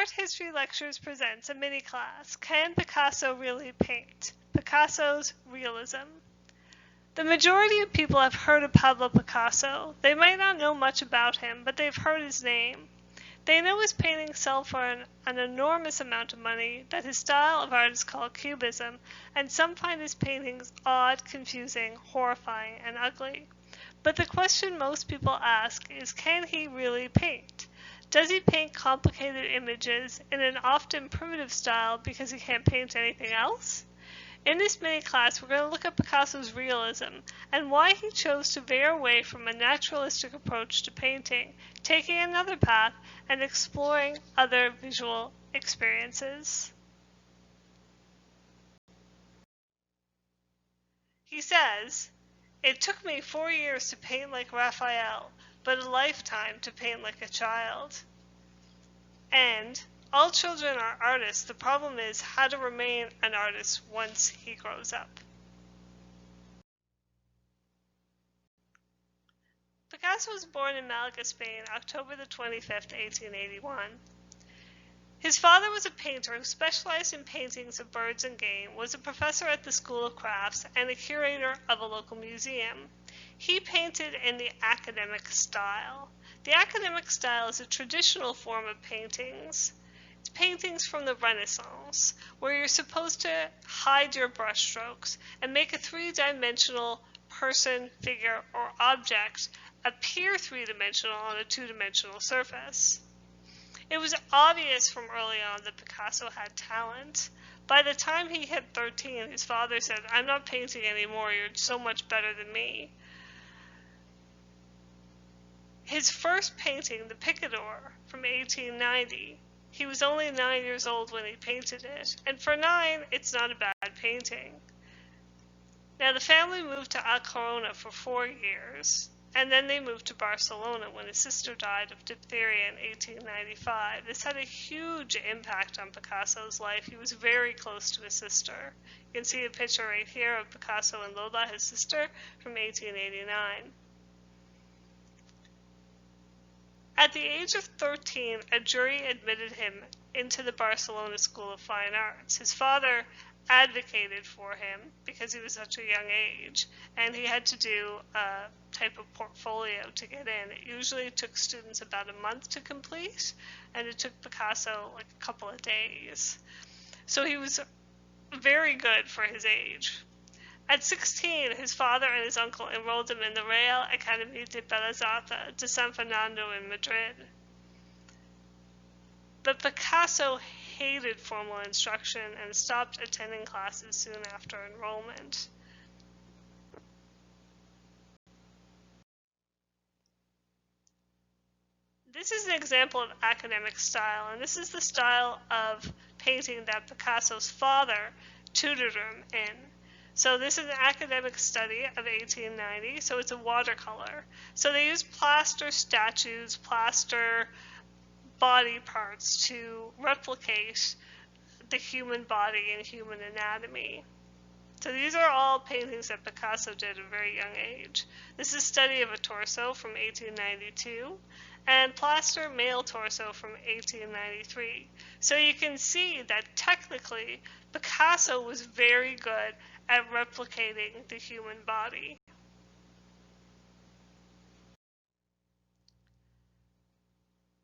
Art History Lectures presents a mini-class, Can Picasso Really Paint? Picasso's Realism. The majority of people have heard of Pablo Picasso. They might not know much about him, but they've heard his name. They know his paintings sell for an enormous amount of money, that his style of art is called Cubism, and some find his paintings odd, confusing, horrifying, and ugly. But the question most people ask is, can he really paint? Does he paint complicated images in an often primitive style because he can't paint anything else? In this mini-class, we're going to look at Picasso's realism and why he chose to veer away from a naturalistic approach to painting, taking another path and exploring other visual experiences. He says, "It took me 4 years to paint like Raphael, but a lifetime to paint like a child." And all children are artists. The problem is how to remain an artist once he grows up. Picasso was born in Malaga, Spain, October the 25th, 1881. His father was a painter who specialized in paintings of birds and game, was a professor at the School of Crafts, and a curator of a local museum. He painted in the academic style. The academic style is a traditional form of paintings. It's paintings from the Renaissance, where you're supposed to hide your brushstrokes and make a three-dimensional person, figure, or object appear three-dimensional on a two-dimensional surface. It was obvious from early on that Picasso had talent. By the time he hit 13, his father said, "I'm not painting anymore, you're so much better than me." His first painting, the Picador, from 1890, he was only 9 years old when he painted it, and for 9, it's not a bad painting. Now, the family moved to A Coruña for 4 years, and then they moved to Barcelona when his sister died of diphtheria in 1895. This had a huge impact on Picasso's life. He was very close to his sister. You can see a picture right here of Picasso and Lola, his sister, from 1889. At the age of 13, a jury admitted him into the Barcelona School of Fine Arts. His father advocated for him because he was such a young age, and he had to do a type of portfolio to get in. It usually took students about a month to complete, and it took Picasso like a couple of days. So he was very good for his age. At 16, his father and his uncle enrolled him in the Real Academia de Bellas Artes de San Fernando in Madrid. But Picasso hated formal instruction and stopped attending classes soon after enrollment. This is an example of academic style, and this is the style of painting that Picasso's father tutored him in. So this is an academic study of 1890, so it's a watercolor. So they use plaster statues, plaster body parts to replicate the human body and human anatomy. So these are all paintings that Picasso did at a very young age. This is a study of a torso from 1892, and plaster male torso from 1893. So you can see that technically Picasso was very good at replicating the human body.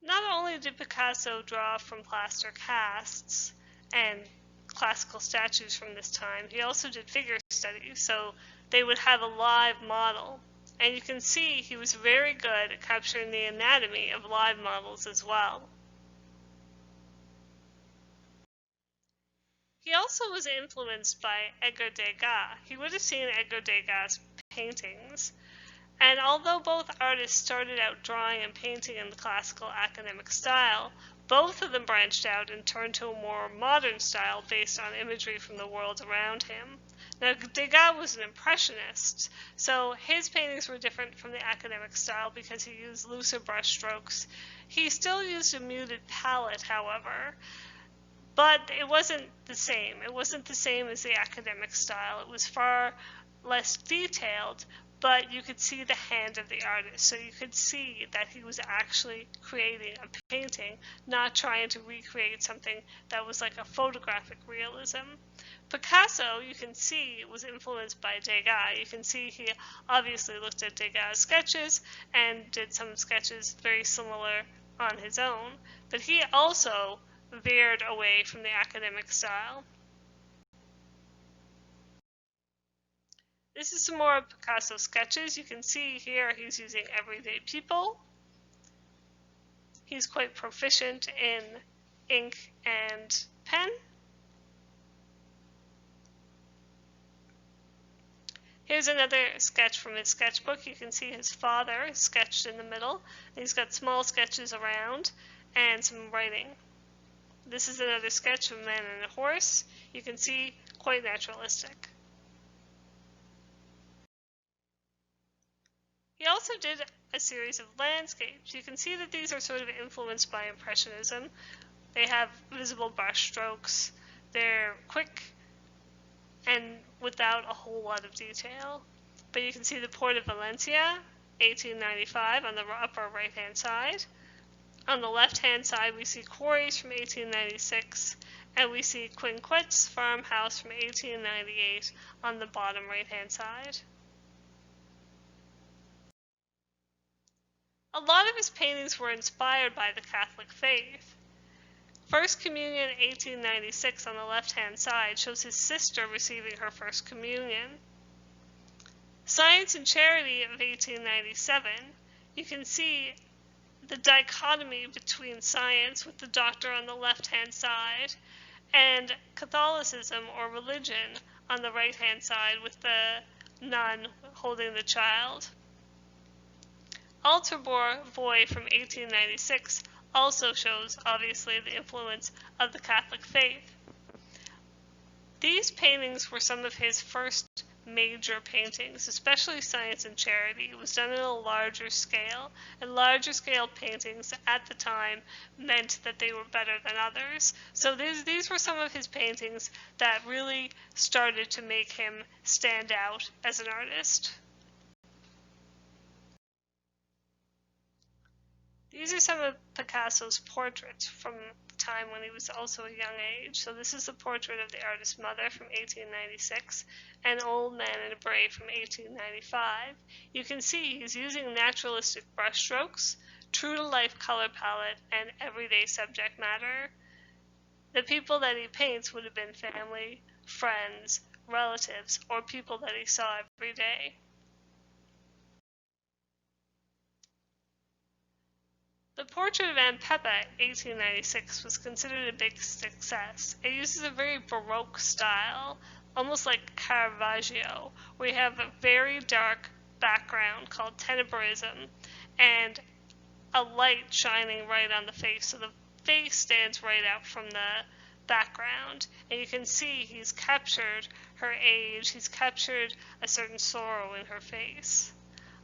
Not only did Picasso draw from plaster casts and classical statues from this time, he also did figure studies, so they would have a live model. And you can see he was very good at capturing the anatomy of live models as well. He also was influenced by Edgar Degas. He would have seen Edgar Degas' paintings. And although both artists started out drawing and painting in the classical academic style, both of them branched out and turned to a more modern style based on imagery from the world around him. Now, Degas was an impressionist, so his paintings were different from the academic style because he used looser brush strokes. He still used a muted palette, however, but it wasn't the same. It wasn't the same as the academic style. It was far less detailed, but you could see the hand of the artist. So you could see that he was actually creating a painting, not trying to recreate something that was like a photographic realism. Picasso, you can see, was influenced by Degas. You can see he obviously looked at Degas' sketches and did some sketches very similar on his own, but he also veered away from the academic style. This is some more of Picasso sketches. You can see here he's using everyday people. He's quite proficient in ink and pen. Here's another sketch from his sketchbook. You can see his father sketched in the middle. He's got small sketches around and some writing. This is another sketch of a man and a horse. You can see quite naturalistic. He also did a series of landscapes. You can see that these are sort of influenced by Impressionism. They have visible brush strokes. They're quick and without a whole lot of detail. But you can see the Port of Valencia, 1895, on the upper right-hand side. On the left-hand side, we see quarries from 1896, and we see Quinquet's farmhouse from 1898 on the bottom right-hand side. A lot of his paintings were inspired by the Catholic faith. First Communion 1896 on the left-hand side shows his sister receiving her First Communion. Science and Charity of 1897, you can see the dichotomy between science with the doctor on the left-hand side and Catholicism or religion on the right-hand side with the nun holding the child. Altar Boy from 1896 also shows, obviously, the influence of the Catholic faith. These paintings were some of his first major paintings, especially Science and Charity. It was done on a larger scale, and larger scale paintings at the time meant that they were better than others. So these were some of his paintings that really started to make him stand out as an artist. These are some of Picasso's portraits from the time when he was also a young age. So this is a portrait of the artist's mother from 1896, and Old Man in a Bray from 1895. You can see he's using naturalistic brushstrokes, true-to-life color palette, and everyday subject matter. The people that he paints would have been family, friends, relatives, or people that he saw every day. The portrait of Aunt Peppa, 1896, was considered a big success. It uses a very Baroque style, almost like Caravaggio, where you have a very dark background called tenebrism and a light shining right on the face. So the face stands right out from the background, and you can see he's captured her age, he's captured a certain sorrow in her face.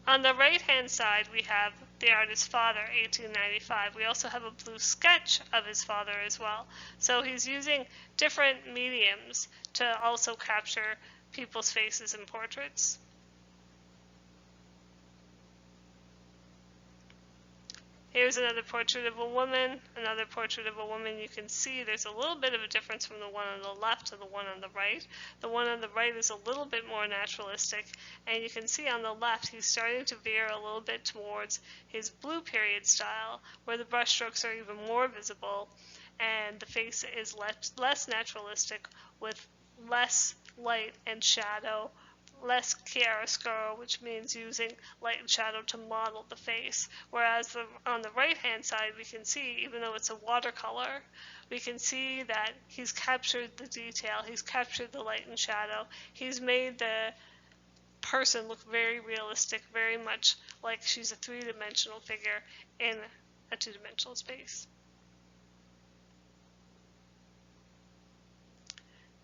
On the right-hand side, we have the artist's father, 1895. We also have a blue sketch of his father as well. So he's using different mediums to also capture people's faces in portraits. Here's another portrait of a woman, another portrait of a woman. You can see there's a little bit of a difference from the one on the left to the one on the right. The one on the right is a little bit more naturalistic, and you can see on the left he's starting to veer a little bit towards his blue period style, where the brushstrokes are even more visible, and the face is less naturalistic with less light and shadow, less chiaroscuro, which means using light and shadow to model the face. Whereas on the right-hand side, we can see, even though it's a watercolor, we can see that he's captured the detail, he's captured the light and shadow, he's made the person look very realistic, very much like she's a three-dimensional figure in a two-dimensional space.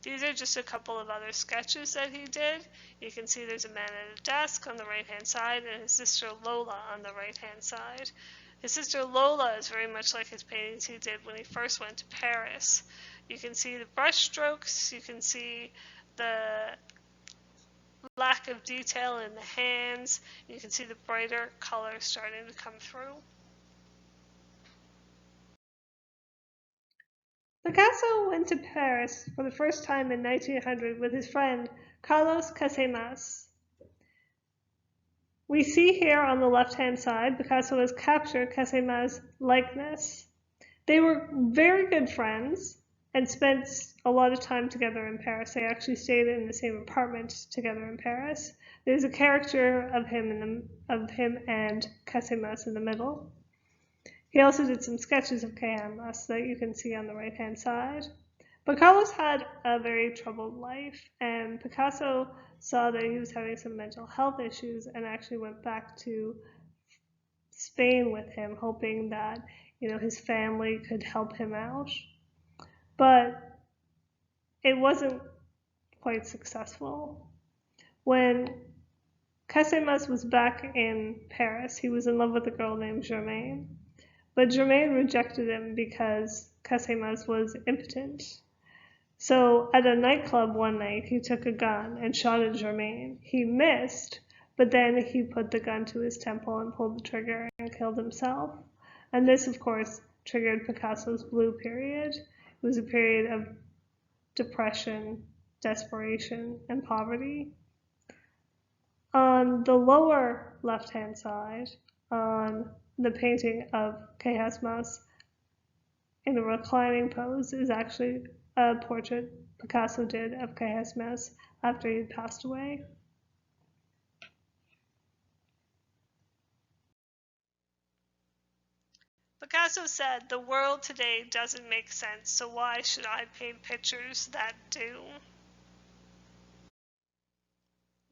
These are just a couple of other sketches that he did. You can see there's a man at a desk on the right-hand side and his sister Lola on the right-hand side. His sister Lola is very much like his paintings he did when he first went to Paris. You can see the brush strokes, you can see the lack of detail in the hands. You can see the brighter color starting to come through. Picasso went to Paris for the first time in 1900 with his friend Carlos Casagemas. We see here on the left-hand side, Picasso has captured Casagemas' likeness. They were very good friends and spent a lot of time together in Paris. They actually stayed in the same apartment together in Paris. There's a character of him and Casagemas in the middle. He also did some sketches of Casagemas that you can see on the right-hand side. But Carlos had a very troubled life, and Picasso saw that he was having some mental health issues and actually went back to Spain with him, hoping that his family could help him out. But it wasn't quite successful. When Casagemas was back in Paris, he was in love with a girl named Germaine. But Germaine rejected him because Casagemas was impotent. So at a nightclub one night, he took a gun and shot at Germaine. He missed, but then he put the gun to his temple and pulled the trigger and killed himself. And this, of course, triggered Picasso's blue period. It was a period of depression, desperation, and poverty. On the lower left-hand side, on the painting of Casagemas in a reclining pose, is actually a portrait Picasso did of Casagemas after he had passed away. Picasso said, "The world today doesn't make sense, so why should I paint pictures that do?"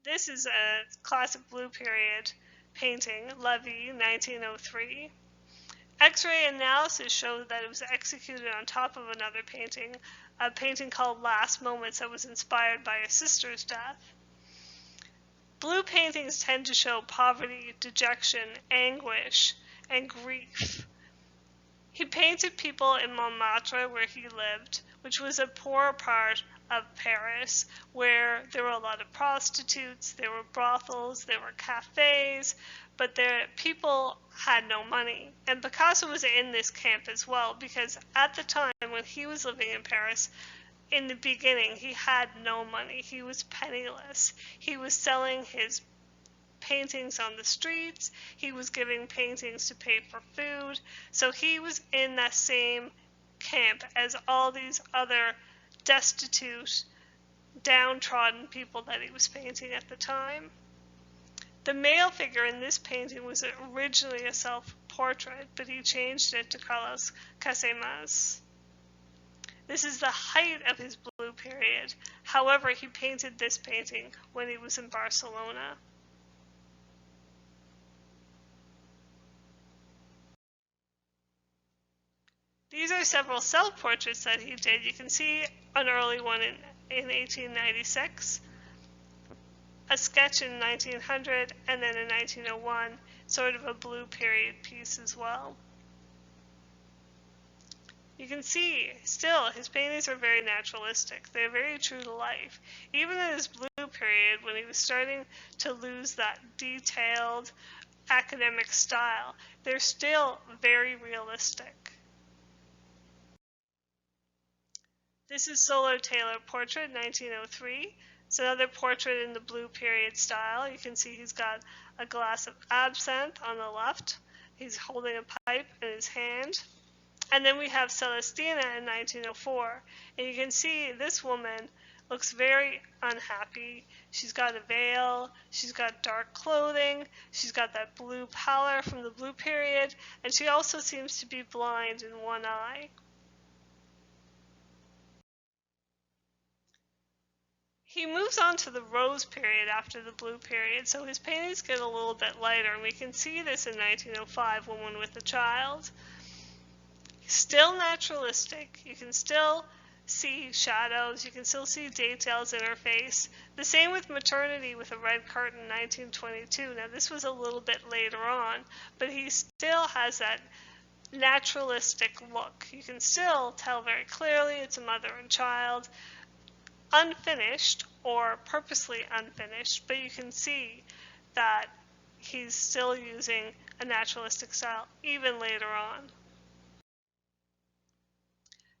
This is a classic blue period painting, Levy, 1903. X-ray analysis showed that it was executed on top of another painting, a painting called Last Moments that was inspired by a sister's death. Blue paintings tend to show poverty, dejection, anguish, and grief. He painted people in Montmartre, where he lived, which was a poor part of Paris, where there were a lot of prostitutes, there were brothels, there were cafes, but people had no money. And Picasso was in this camp as well, because at the time when he was living in Paris, in the beginning, he had no money. He was penniless. He was selling his paintings on the streets. He was giving paintings to pay for food. So he was in that same camp as all these other destitute, downtrodden people that he was painting at the time. The male figure in this painting was originally a self-portrait, but he changed it to Carlos Casagemas. This is the height of his blue period. However, he painted this painting when he was in Barcelona. These are several self-portraits that he did. You can see an early one in 1896, a sketch in 1900, and then in 1901, sort of a blue period piece as well. You can see, still, his paintings are very naturalistic. They're very true to life. Even in his blue period, when he was starting to lose that detailed academic style, they're still very realistic. This is Solar Taylor portrait, 1903. It's another portrait in the blue period style. You can see he's got a glass of absinthe on the left. He's holding a pipe in his hand. And then we have Celestina in 1904. And you can see this woman looks very unhappy. She's got a veil, she's got dark clothing, she's got that blue pallor from the blue period, and she also seems to be blind in one eye. He moves on to the rose period after the blue period, so his paintings get a little bit lighter, and we can see this in 1905, Woman with a Child. Still naturalistic. You can still see shadows, you can still see details in her face. The same with Maternity with a Red Curtain, 1922. Now this was a little bit later on, but he still has that naturalistic look. You can still tell very clearly it's a mother and child. Unfinished, or purposely unfinished, but you can see that he's still using a naturalistic style even later on.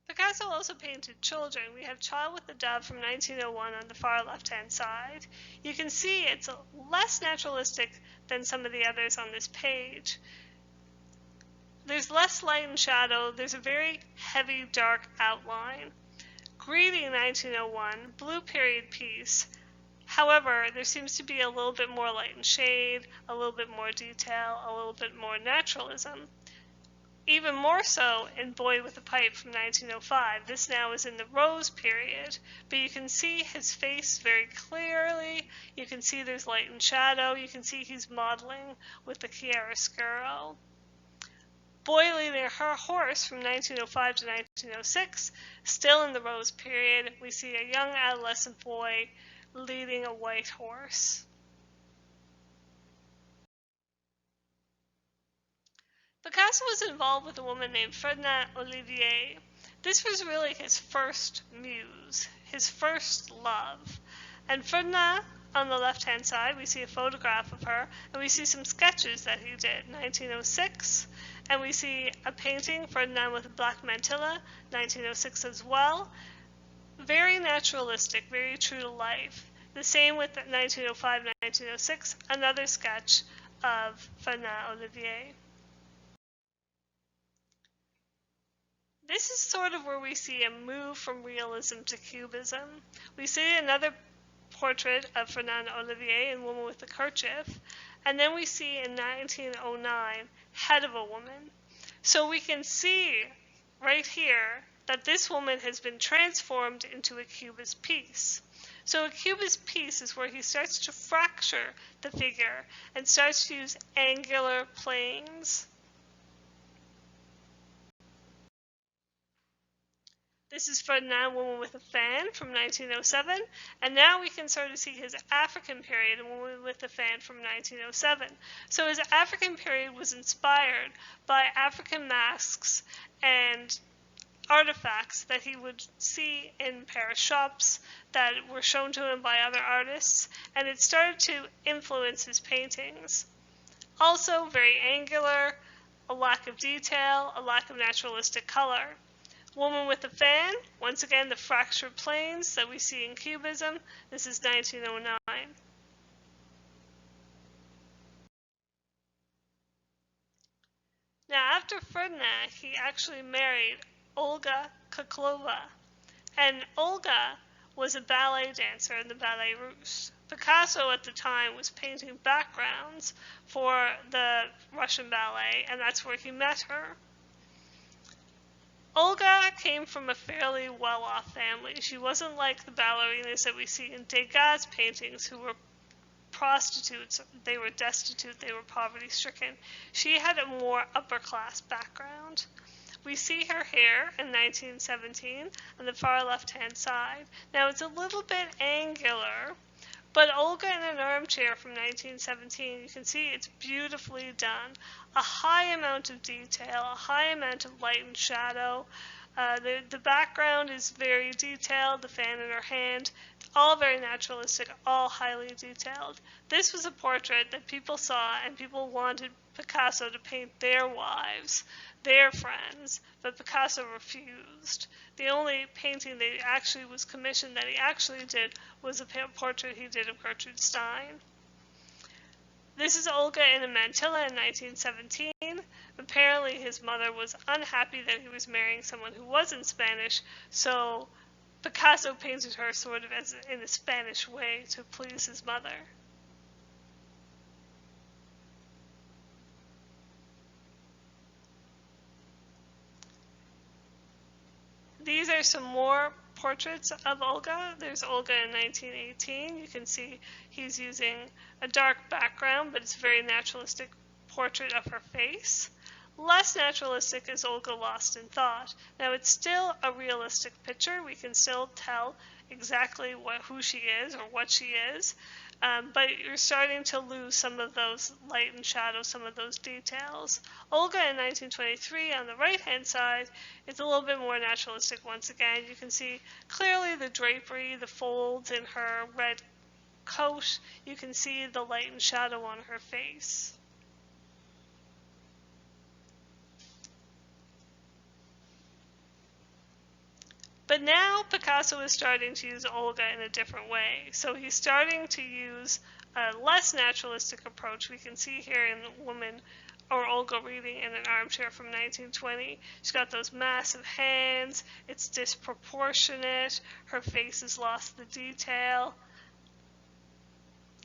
Picasso also painted children. We have Child with the Dove from 1901 on the far left-hand side. You can see it's less naturalistic than some of the others on this page. There's less light and shadow. There's a very heavy, dark outline. Greeting 1901, blue period piece. However, there seems to be a little bit more light and shade, a little bit more detail, a little bit more naturalism. Even more so in Boy with a Pipe from 1905. This now is in the Rose period, but you can see his face very clearly. You can see there's light and shadow. You can see he's modeling with the chiaroscuro. Boy Leading Her Horse from 1905 to 1906, still in the Rose period. We see a young adolescent boy leading a white horse. Picasso was involved with a woman named Fernande Olivier. This was really his first muse, his first love. And Fernande, on the left-hand side, we see a photograph of her, and we see some sketches that he did, 1906. And we see a painting, Ferdinand with a Black Mantilla, 1906 as well. Very naturalistic, very true to life. The same with 1905, 1906, another sketch of Fernande Olivier. This is sort of where we see a move from realism to cubism. We see another portrait of Fernande Olivier in Woman with the Kerchief, and then we see in 1909 Head of a Woman. So we can see right here that this woman has been transformed into a cubist piece. So a cubist piece is where he starts to fracture the figure and starts to use angular planes. This is Ferdinand, Woman with a Fan from 1907, and now we can sort of see his African period in Woman with a Fan from 1907. So his African period was inspired by African masks and artifacts that he would see in Paris shops that were shown to him by other artists, and it started to influence his paintings. Also very angular, a lack of detail, a lack of naturalistic color. Woman with a Fan, once again the fractured planes that we see in Cubism. This is 1909. Now after Ferdinand, he actually married Olga Koklova, and Olga was a ballet dancer in the Ballet Russe. Picasso at the time was painting backgrounds for the Russian ballet, and that's where he met her. Olga came from a fairly well-off family. She wasn't like the ballerinas that we see in Degas paintings who were prostitutes. They were destitute, they were poverty-stricken. She had a more upper-class background. We see her hair in 1917 on the far left-hand side. Now it's a little bit angular, but Olga in an Armchair from 1917, you can see it's beautifully done. A high amount of detail, a high amount of light and shadow. The background is very detailed, the fan in her hand, all very naturalistic, all highly detailed. This was a portrait that people saw and people wanted Picasso to paint their wives, their friends, but Picasso refused. The only painting that actually was commissioned that he actually did was a portrait he did of Gertrude Stein. This is Olga in a mantilla in 1917. Apparently his mother was unhappy that he was marrying someone who wasn't Spanish, so Picasso painted her sort of as in a Spanish way to please his mother. These are some more portraits of Olga. There's Olga in 1918. You can see he's using a dark background, but it's a very naturalistic portrait of her face. Less naturalistic is Olga Lost in Thought. Now it's still a realistic picture. We can still tell exactly who she is or what she is, but you're starting to lose some of those light and shadow, some of those details. Olga in 1923 on the right-hand side is a little bit more naturalistic once again. You can see clearly the drapery, the folds in her red coat. You can see the light and shadow on her face. But now Picasso is starting to use Olga in a different way. So he's starting to use a less naturalistic approach. We can see here in the woman or Olga reading in an armchair from 1920. She's got those massive hands. It's disproportionate. Her face has lost the detail.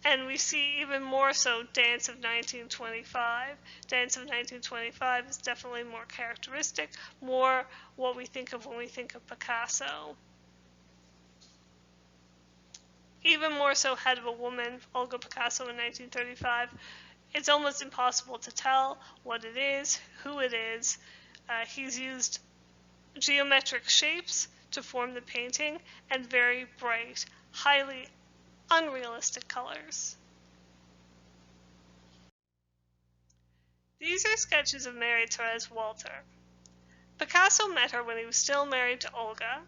And we see even more so Dance of 1925. Dance of 1925 is definitely more characteristic, more what we think of when we think of Picasso. Even more so Head of a Woman, Olga Picasso in 1935. It's almost impossible to tell what it is, who it is. He's used geometric shapes to form the painting and very bright, highly unrealistic colors. These are sketches of Mary Therese Walter. Picasso met her when he was still married to Olga.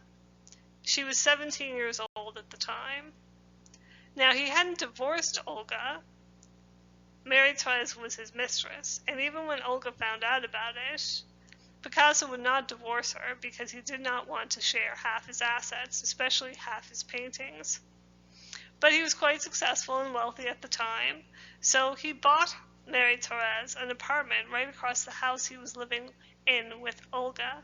She was 17 years old at the time. Now, he hadn't divorced Olga. Mary Therese was his mistress, and even when Olga found out about it, Picasso would not divorce her because he did not want to share half his assets, especially half his paintings. But he was quite successful and wealthy at the time, so he bought Mary Therese an apartment right across the house he was living in with Olga.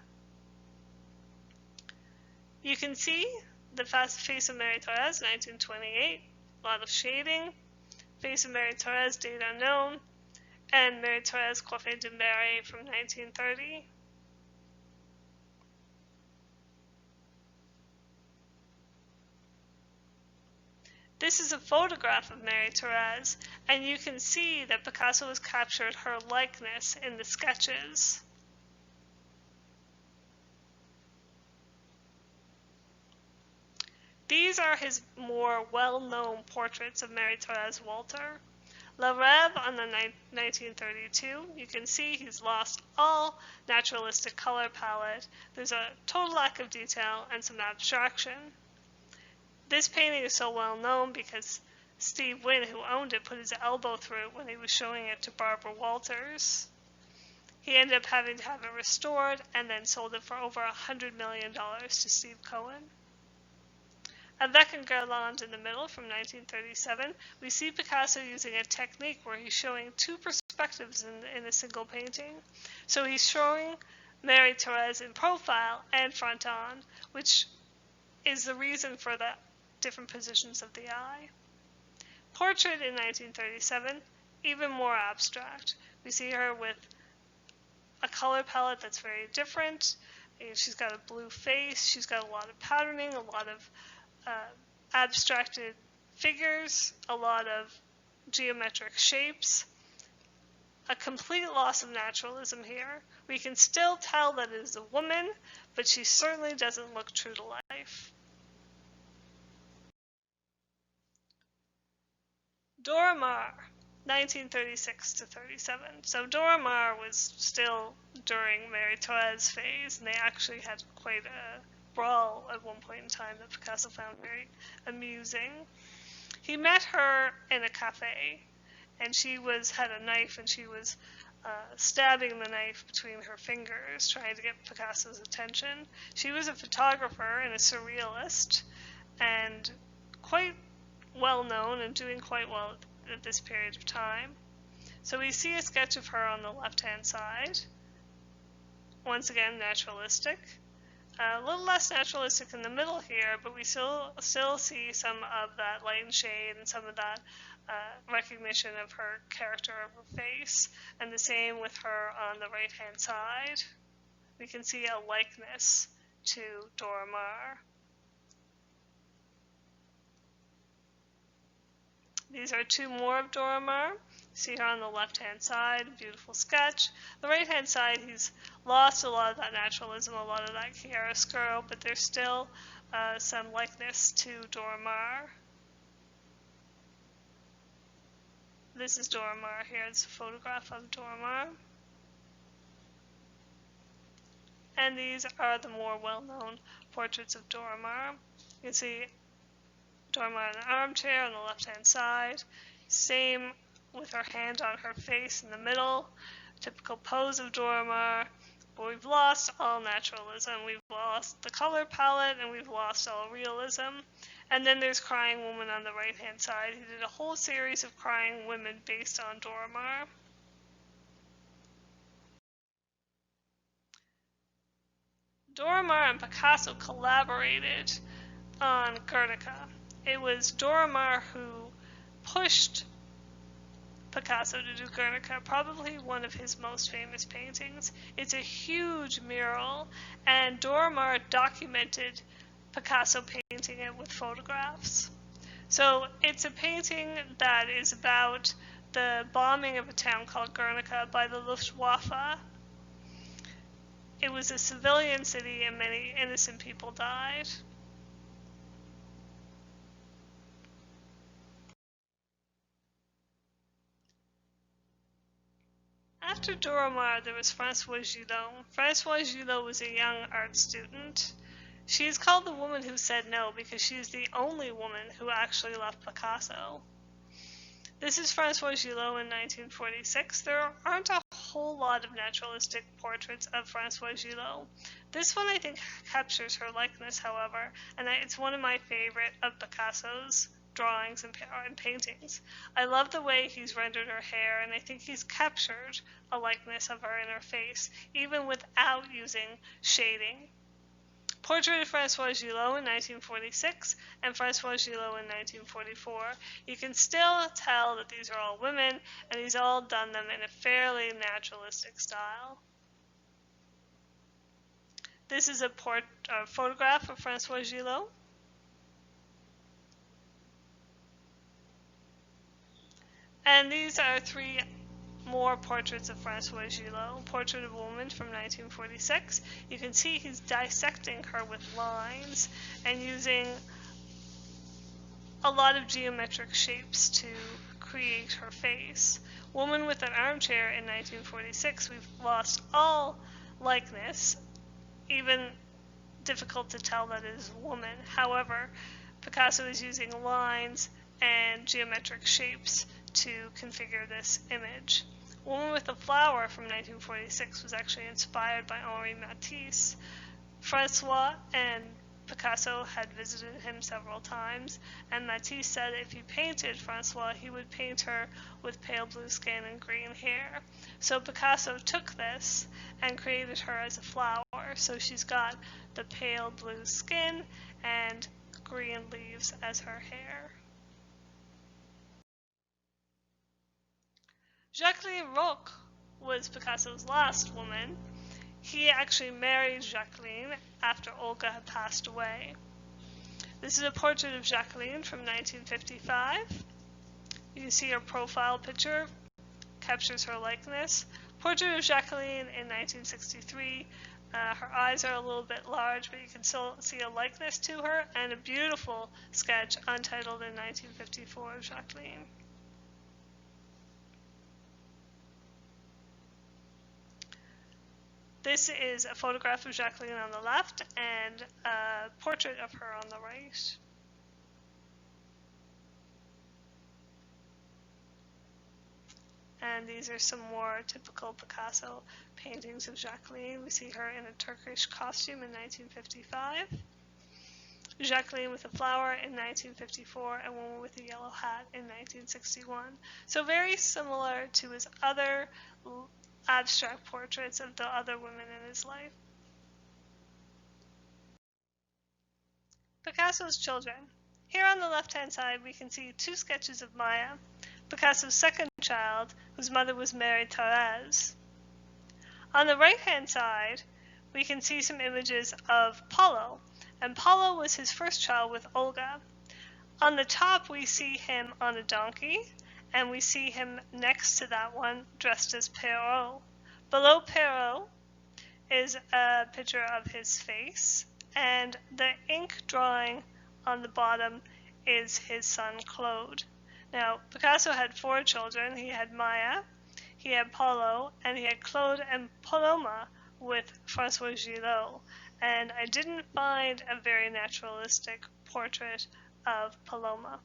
You can see the face of Mary Therese, 1928, a lot of shading. Face of Mary Therese, date unknown, and Mary Therese Coiffée de Mary from 1930. This is a photograph of Mary Therese, and you can see that Picasso has captured her likeness in the sketches. These are his more well-known portraits of Mary Therese Walter. Le Rêve on the 1932, you can see he's lost all naturalistic color palette. There's a total lack of detail and some abstraction. This painting is so well known because Steve Wynn, who owned it, put his elbow through it when he was showing it to Barbara Walters. He ended up having to have it restored and then sold it for over $100 million to Steve Cohen. Avec un Guirlande in the middle from 1937, we see Picasso using a technique where he's showing two perspectives in a single painting. So he's showing Mary Therese in profile and front on, which is the reason for the different positions of the eye. Portrait in 1937, even more abstract. We see her with a color palette that's very different. She's got a blue face, she's got a lot of patterning, a lot of abstracted figures, a lot of geometric shapes, a complete loss of naturalism here. We can still tell that it is a woman, but she certainly doesn't look true to life. Dora Maar, 1936 to 37. So Dora Maar was still during Mary Therese phase, and they actually had quite a brawl at one point in time that Picasso found very amusing. He met her in a cafe, and she had a knife, and she was stabbing the knife between her fingers, trying to get Picasso's attention. She was a photographer and a surrealist, and quite well known and doing quite well at this period of time. So we see a sketch of her on the left-hand side. Once again, naturalistic. A little less naturalistic in the middle here, but we still see some of that light and shade and some of that recognition of her character of her face. And the same with her on the right-hand side. We can see a likeness to Dora Maar. These are two more of Dora Maar. See her on the left-hand side, beautiful sketch. The right-hand side, he's lost a lot of that naturalism, a lot of that chiaroscuro, but there's still some likeness to Dora Maar. This is Dora Maar here. It's a photograph of Dora Maar. And these are the more well-known portraits of Dora Maar. You can see Dora Maar in an armchair on the left-hand side. Same with her hand on her face in the middle. Typical pose of Dora Maar. But we've lost all naturalism. We've lost the color palette, and we've lost all realism. And then there's Crying Woman on the right-hand side. He did a whole series of crying women based on Dora Maar. Dora Maar and Picasso collaborated on Guernica. It was Dora Maar who pushed Picasso to do Guernica, probably one of his most famous paintings. It's a huge mural, and Dora Maar documented Picasso painting it with photographs. So it's a painting that is about the bombing of a town called Guernica by the Luftwaffe. It was a civilian city and many innocent people died. After Dora Maar, there was Françoise Gillot. Françoise Gillot was a young art student. She is called the woman who said no because she is the only woman who actually left Picasso. This is Françoise Gillot in 1946. There aren't a whole lot of naturalistic portraits of Françoise Gillot. This one I think captures her likeness, however, and it's one of my favorite of Picasso's drawings and paintings. I love the way he's rendered her hair, and I think he's captured a likeness of her in her face, even without using shading. Portrait of Françoise Gillot in 1946 and Françoise Gillot in 1944. You can still tell that these are all women, and he's all done them in a fairly naturalistic style. This is a photograph of Françoise Gillot. And these are three more portraits of Françoise Gillot. Portrait of a Woman from 1946. You can see he's dissecting her with lines and using a lot of geometric shapes to create her face. Woman with an Armchair in 1946. We've lost all likeness, even difficult to tell that it is a woman. However, Picasso is using lines and geometric shapes to configure this image. Woman with a Flower from 1946 was actually inspired by Henri Matisse. Francois and Picasso had visited him several times, and Matisse said if he painted Francois, he would paint her with pale blue skin and green hair. So Picasso took this and created her as a flower. So she's got the pale blue skin and green leaves as her hair. Jacqueline Roch was Picasso's last woman. He actually married Jacqueline after Olga had passed away. This is a portrait of Jacqueline from 1955. You can see her profile picture captures her likeness. Portrait of Jacqueline in 1963. Her eyes are a little bit large, but you can still see a likeness to her, and a beautiful sketch untitled in 1954 of Jacqueline. This is a photograph of Jacqueline on the left and a portrait of her on the right. And these are some more typical Picasso paintings of Jacqueline. We see her in a Turkish costume in 1955. Jacqueline with a flower in 1954, and Woman with a Yellow Hat in 1961. So very similar to his other abstract portraits of the other women in his life. Picasso's children. Here on the left-hand side, we can see two sketches of Maya, Picasso's second child, whose mother was Mary Thérèse. On the right-hand side, we can see some images of Pablo, and Pablo was his first child with Olga. On the top, we see him on a donkey, and we see him next to that one dressed as Perrault. Below Perrault is a picture of his face, and the ink drawing on the bottom is his son Claude. Now, Picasso had 4 children. He had Maya, he had Pablo, and he had Claude and Paloma with François Gillot. And I didn't find a very naturalistic portrait of Paloma.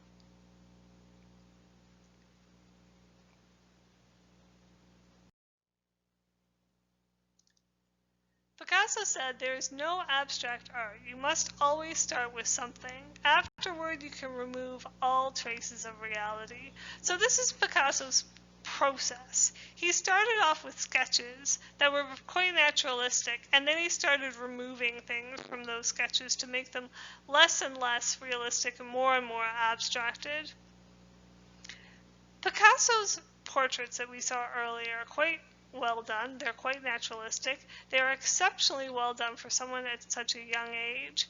Picasso said there is no abstract art. You must always start with something. Afterward, you can remove all traces of reality. So this is Picasso's process. He started off with sketches that were quite naturalistic, and then he started removing things from those sketches to make them less and less realistic and more abstracted. Picasso's portraits that we saw earlier are quite well done. They're quite naturalistic. They are exceptionally well done for someone at such a young age.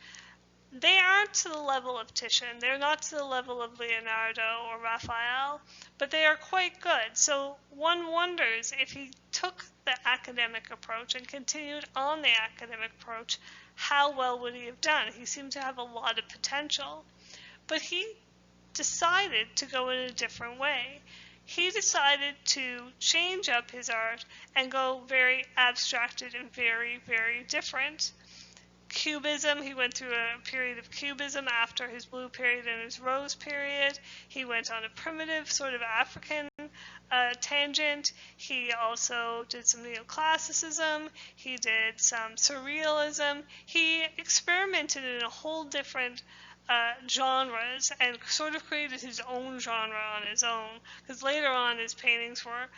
They aren't to the level of Titian. They're not to the level of Leonardo or Raphael, but they are quite good. So one wonders if he took the academic approach and continued on the academic approach, how well would he have done? He seemed to have a lot of potential, but he decided to go in a different way. He decided to change up his art and go very abstracted and very different. Cubism, he went through a period of Cubism after his blue period and his rose period. He went on a primitive sort of African tangent. He also did some neoclassicism. He did some surrealism. He experimented in a whole different genres and sort of created his own genre on his own, because later on his paintings were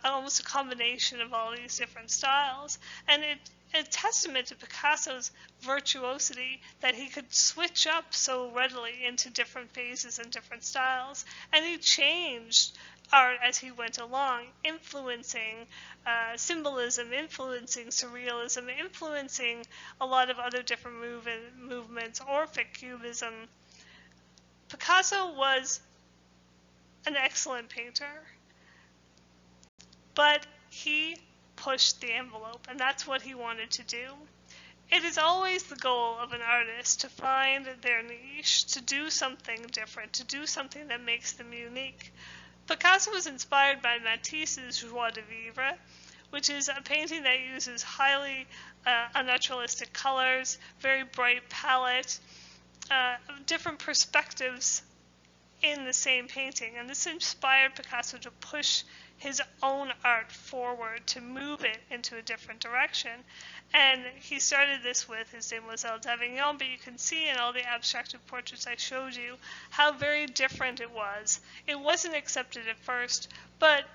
almost a combination of all these different styles. And it's a testament to Picasso's virtuosity that he could switch up so readily into different phases and different styles, and he changed art as he went along, influencing symbolism, influencing surrealism, influencing a lot of other different movements, Orphic Cubism. Picasso was an excellent painter, but he pushed the envelope, and that's what he wanted to do. It is always the goal of an artist to find their niche, to do something different, to do something that makes them unique. Picasso was inspired by Matisse's Joie de Vivre, which is a painting that uses highly unnaturalistic colors, very bright palette, different perspectives in the same painting. And this inspired Picasso to push his own art forward, to move it into a different direction. And he started this with his Demoiselle d'Avignon, but you can see in all the abstracted portraits I showed you how very different it was. It wasn't accepted at first, but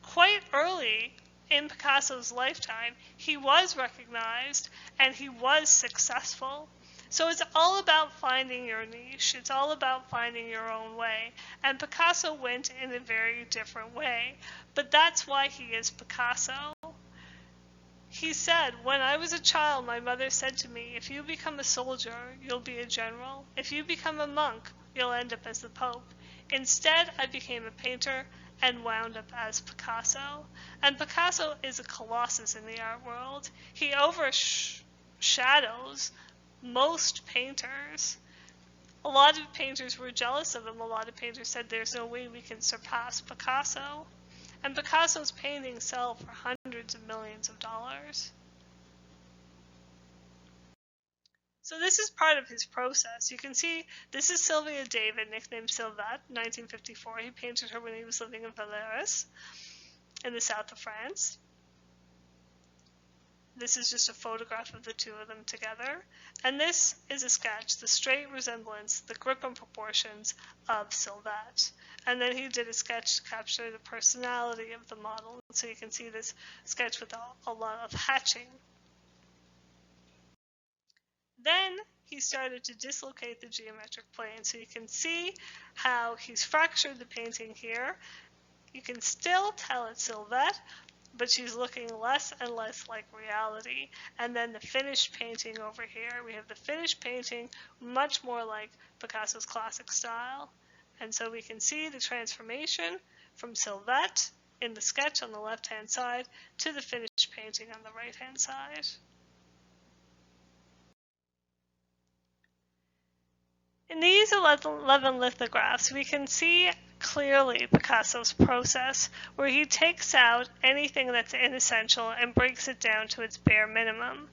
quite early in Picasso's lifetime, he was recognized and he was successful. So it's all about finding your niche. It's all about finding your own way. And Picasso went in a very different way. But that's why he is Picasso. He said, when I was a child, my mother said to me, if you become a soldier, you'll be a general. If you become a monk, you'll end up as the Pope. Instead, I became a painter and wound up as Picasso. And Picasso is a colossus in the art world. He overshadows most painters. A lot of painters were jealous of him. A lot of painters said there's no way we can surpass Picasso. And Picasso's paintings sell for hundreds of millions of dollars. So this is part of his process. You can see this is Sylvia David, nicknamed Sylvette, 1954. He painted her when he was living in Vallauris in the south of France. This is just a photograph of the two of them together. And this is a sketch, the straight resemblance, the grip and proportions of Sylvette. And then he did a sketch to capture the personality of the model. So you can see this sketch with a lot of hatching. Then he started to dislocate the geometric plane. So you can see how he's fractured the painting here. You can still tell it's Sylvette, but she's looking less and less like reality. And then the finished painting over here, we have the finished painting much more like Picasso's classic style. And so we can see the transformation from Sylvette in the sketch on the left-hand side to the finished painting on the right-hand side. In these 11 lithographs, we can see clearly Picasso's process, where he takes out anything that's inessential and breaks it down to its bare minimum.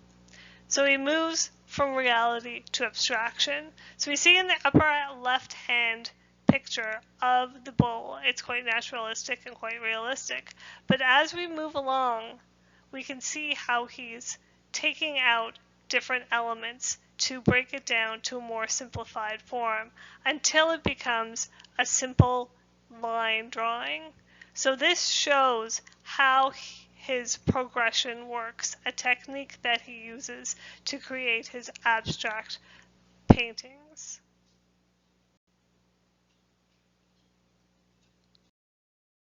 So he moves from reality to abstraction. So we see in the upper left-hand picture of the bull, it's quite naturalistic and quite realistic. But as we move along, we can see how he's taking out different elements to break it down to a more simplified form until it becomes a simple line drawing. So this shows how his progression works, a technique that he uses to create his abstract paintings.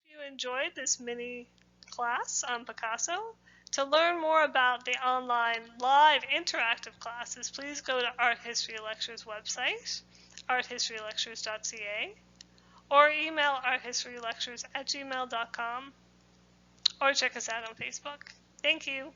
If you enjoyed this mini class on Picasso, to learn more about the online live interactive classes, please go to Art History Lectures website, arthistorylectures.ca, or email arthistorylectures@gmail.com, or check us out on Facebook. Thank you.